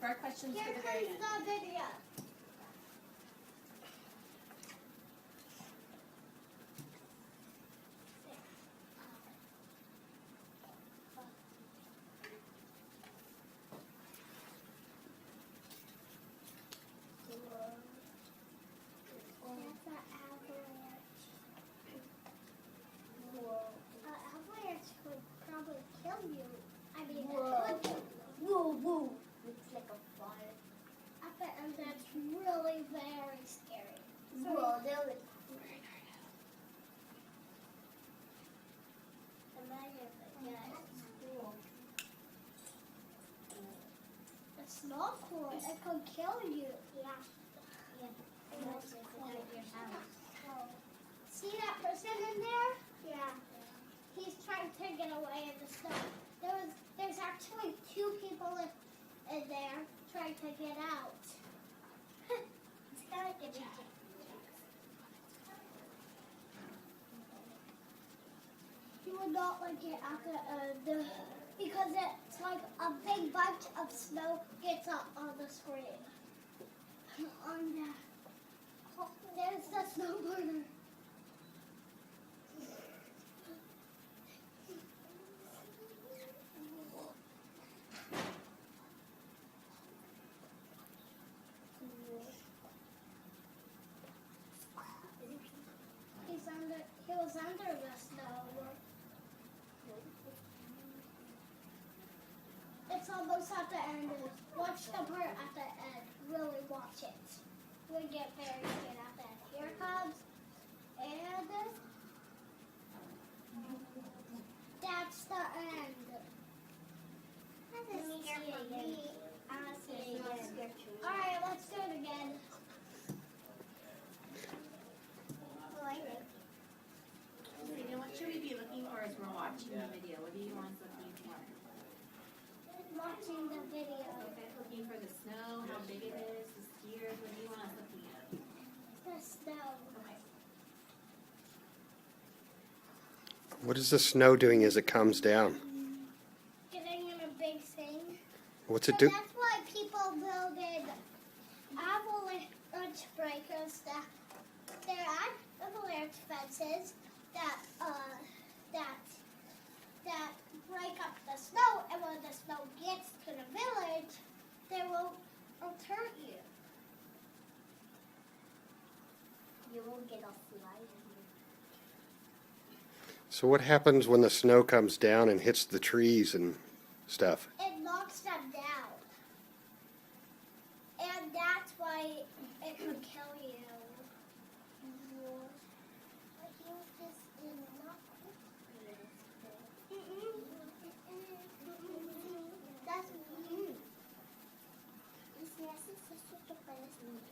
for our questions Here for the very comes end. the video. That's an avalanche. An avalanche could probably kill you. I mean, it could kill you. Whoa, whoa. Looks like a fire. And that's really very scary. Whoa, they're like... Yeah, it's not cool. It could kill you. Yeah. See that person in there? Yeah. He's trying to get away in the snow. There's actually 2 people in there trying to get out. It's kind of like a chicken. You would not like it at the end because it's like a big bunch of snow gets up on the screen. There's the snowboarder. He was under the snow. It's almost at the end. Watch the part at the end. Really watch it. We get very good at that. Here it comes. And that's the end. I want to see it again. Alright, let's do it again. Zaeden, what should we be looking for as we're watching the video? What do you want us looking for? Watching the video. Okay, looking for the snow, how big it is, the skiers. What do you want us looking at? The snow. Okay. What is the snow doing as it comes down? Getting in a big thing. What's it So do? that's why people builded avalanche breakers. They're avalanche fences that break up the snow, and when the snow gets to the village, they won't hurt you. You won't get a fly in So what happens when the snow comes down and hits the trees and stuff? It knocks them down, and that's why it could kill you.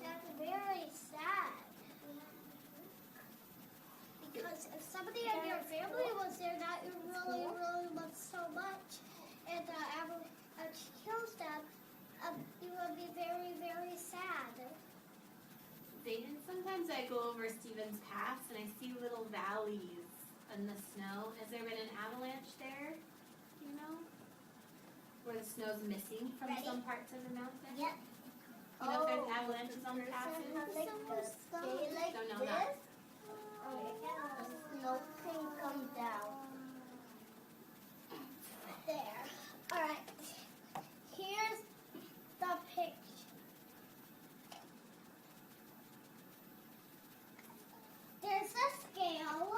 That's very sad. Because if somebody in your family was there that you really, really love so much, and the avalanche kills them, you would be very, very sad. Zaeden, sometimes I go over Stephen's Pass and I see little valleys in the snow. Has there been an avalanche there? You know? Where the snow's missing from some parts of the mountain? Yep. You know if there's avalanches on the passes? Like Don't know this. that. The snow can come down. There. Alright. Here's the picture. There's a scale.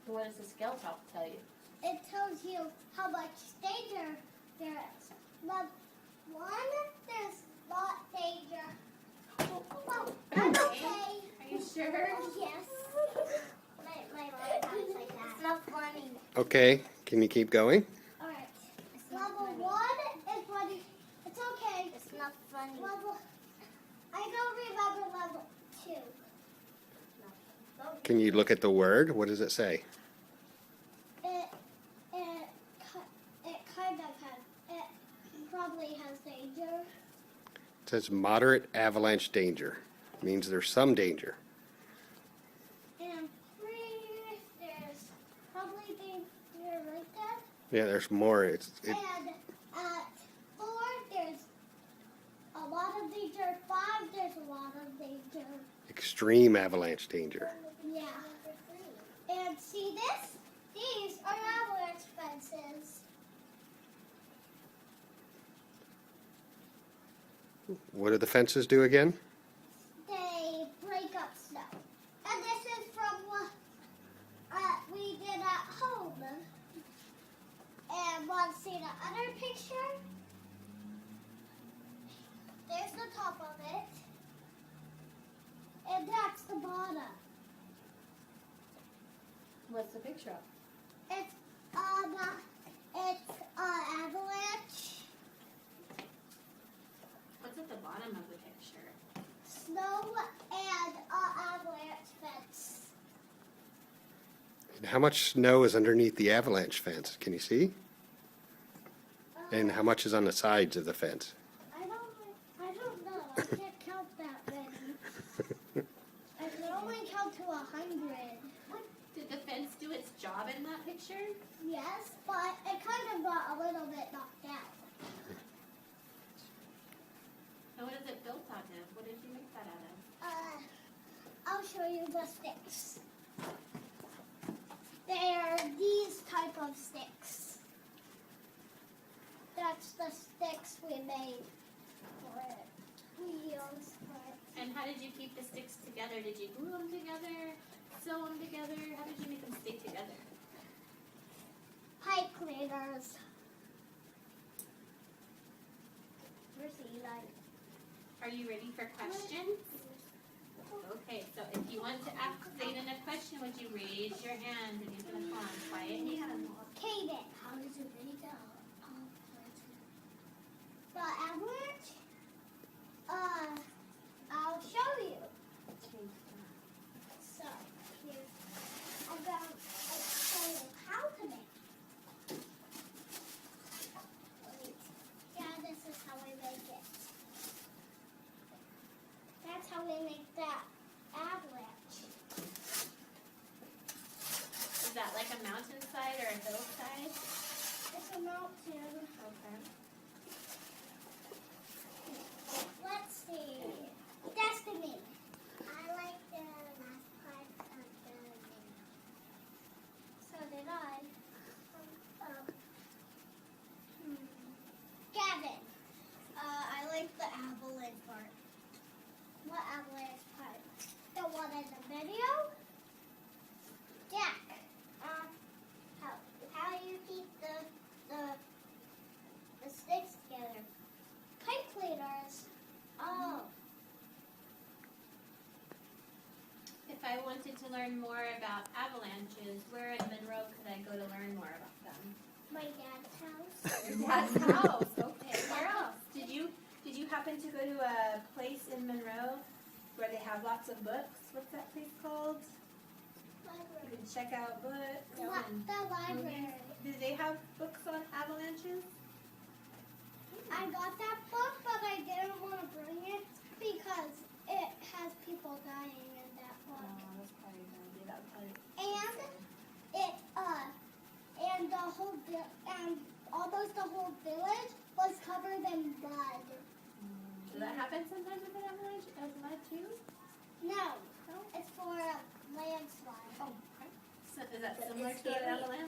What does the scale top tell you? It tells you how much danger there is. Level 1, there's not danger. Oh, I'm okay. Are you sure? Yes. My mom talks like that. It's not funny. Okay, can you keep going? Alright. It's not Level funny. 1 is when it's okay. It's not funny. I don't remember level 2. Can you look at the word? What does it say? It kind of has. It probably has danger. It says moderate avalanche danger. Means there's some danger. And 3, there's probably danger right there. Yeah, there's more. And at 4, lot of danger. 5, there's a lot of danger. Extreme avalanche danger. Yeah. And see this? These are avalanche fences. What do the fences do again? They break up snow. And this is from what we did at home. And want to see the other picture? There's the top of it. And that's the bottom. What's the picture of? It's avalanche, What's at the bottom of the picture? snow, and avalanche fence. And how much snow is underneath the avalanche fence? Can you see? And how much is on the sides of the fence? I don't know. I can't count that many. I can only count to 100. Did the fence do its job in that picture? Yes, but it kind of got a little bit knocked out. And what is it built out of? What did you make that out of? I'll show you the sticks. They're these type of sticks. That's the sticks we made for it. We used for it. And how did you keep the sticks together? Did you glue them together? Sew them together? How did you make them stay together? Pipe cleaners. Where's Eli? Are you ready for questions? Okay, so if you want to ask Zaeden a question, would you raise your hand and he's going to come on quietly? Kaden. How does it make out? The avalanche? I'll show you. So, here. I'm going to show you how to make. Wait. Yeah, this is how we make it. That's how we make that avalanche. Is that like a mountainside or a hillside? It's a mountain. Okay. Let's see. Destiny. I like the last part of the video. So did I. Gavin. I like the avalanche part. What avalanche part? The one in the video? Jack. How you keep the sticks together? Pipe cleaners. Oh. If I wanted to learn more about avalanches, where in Monroe could I go to learn more about them? My dad's house. Your dad's house. Okay. Where else? Did you happen to go to a place in Monroe where they have lots of books? What's that place called? You can check out books. and The library. do they have books on avalanches? I got that book, but I didn't want to bring it because it has people dying in that book. That's probably a good idea. That would probably. And it and almost the whole village was covered in blood. Does that happen sometimes with an avalanche as mud too? No, it's for a landslide. Oh, okay. So is that similar to an avalanche?